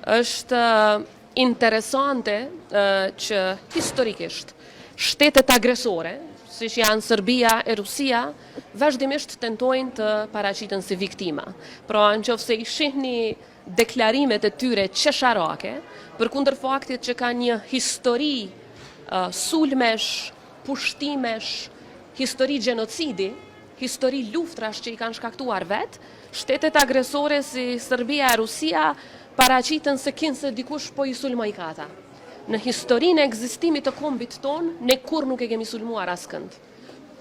është interesante që historikisht shtetet agresore, si që janë Serbia e Rusia, vazhdimisht tentojnë të paraqiten si viktima. Pra nëse i shihni deklarimet e tyre qesharake, përkundër faktit që ka një histori sulmesh, pushtimesh, histori gjenocidi, histori luftrash që i kanë shkaktuar vetë, shtetet agresore si Serbia e Rusia paraqiten se kinse dikush po i sulmoj kata. Në historinë e ekzistimit të kombit ton, ne kur nuk e kemi sulmuar askënd.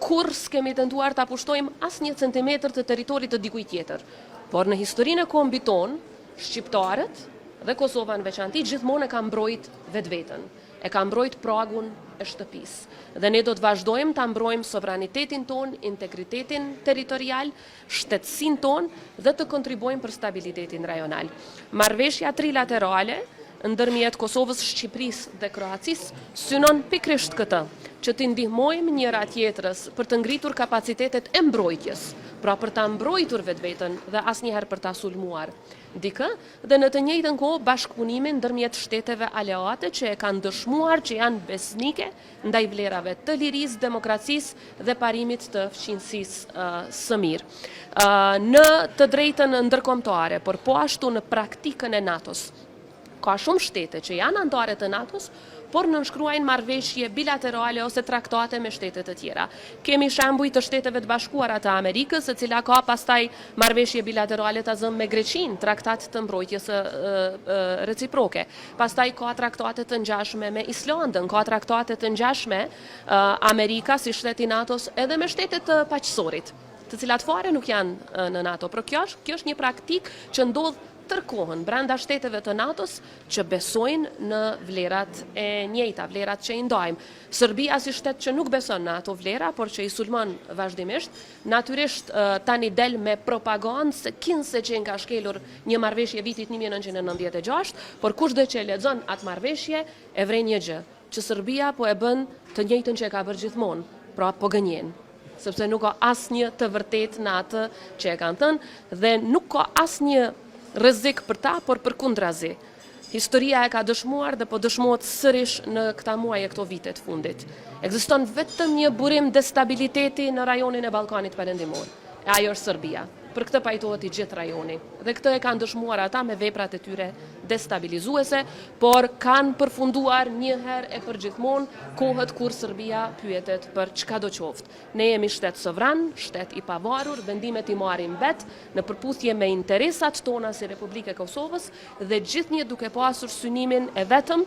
Kur s'kemi tentuar ta pushtojmë asnjë centimetër të territorit të dikujt tjetër. Por në historinë e kombit ton, shqiptarët dhe Kosova në veçanti gjithmonë e kanë mbrojt vetveten. E kanë mbrojt pragun e shtëpisë. Dhe ne do të vazhdojmë ta mbrojmë sovranitetin ton, integritetin territorial, shtetësinë ton dhe të kontribuojmë për stabilitetin rajonal. Marrëveshja trilaterale ndërmjet Kosovës, Shqipërisë dhe Kroacisë synon pikërisht këtë, që të ndihmojmë njëra tjetrës për të ngritur kapacitetet e mbrojtjes, pra për ta mbrojtur vetveten dhe asnjëherë për ta sulmuar dikë, dhe në të njëjtën kohë bashkëpunimin ndërmjet shteteve aleate që e kanë dëshmuar që janë besnike ndaj vlerave të lirisë, demokracisë dhe parimit të fqinjësisë së mirë. Në të drejtën ndërkombëtare, por po ashtu në praktikën e NATO-s, ka shumë shtete që janë anëtare të NATO-s, por nënshkruajnë marrëveshje bilaterale ose traktate me shtete të tjera. Kemi shembuj të Shteteve të Bashkuara të Amerikës, e cila ka pastaj marrëveshje bilaterale të zënë me Greqinë, traktat të mbrojtjes reciproke. Pastaj ka traktate të ngjashme me Islandën, ka traktate të ngjashme Amerika si shtet i NATO-s edhe me shtetet të paqësorit, të cilat fare nuk janë në NATO. Por kjo është një praktikë që ndodh tërkohën brenda shteteve të NATO-s që besojnë në vlerat e njëjta, vlerat që i ndajmë. Serbia si shtet që nuk beson në ato vlera, por që i sulmon vazhdimisht, natyrisht tani del me propagandë se kinse që nga shkelur një marrëveshje vitit 1996, por kushdo që e lexon atë marrëveshje e vren një gjë, që Serbia po e bën të njëjtën që e ka bërë gjithmonë, pra po gënjen. Sepse nuk ka asnjë të vërtetë në atë që e kanë thënë dhe nuk ka asnjë rrezik për ta, por përkundrazi. Historia e ka dëshmuar dhe po dëshmohet sërish në këta muaj e këto vite të fundit. Ekziston vetëm një burim destabiliteti në rajonin e Ballkanit Perëndimor. E ajo është Serbia. Për këtë pajtohet i gjithë rajoni. Dhe këtë e kanë dëshmuar ata me veprat e tyre destabilizuese, por kanë përfunduar një herë e përgjithmonë kohët kur Serbia pyetet për çka do qoftë. Ne jemi shtet sovran, shtet i pavarur, vendimet i marrim vet në përputhje me interesat tona si Republikë e Kosovës dhe gjithnjë duke pasur synimin e vetëm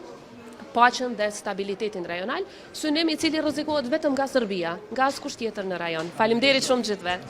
paqen dhe stabilitetin rajonal, synim i cili rrezikohet vetëm nga Serbia, nga askush tjetër në rajon. Faleminderit shumë gjithëve.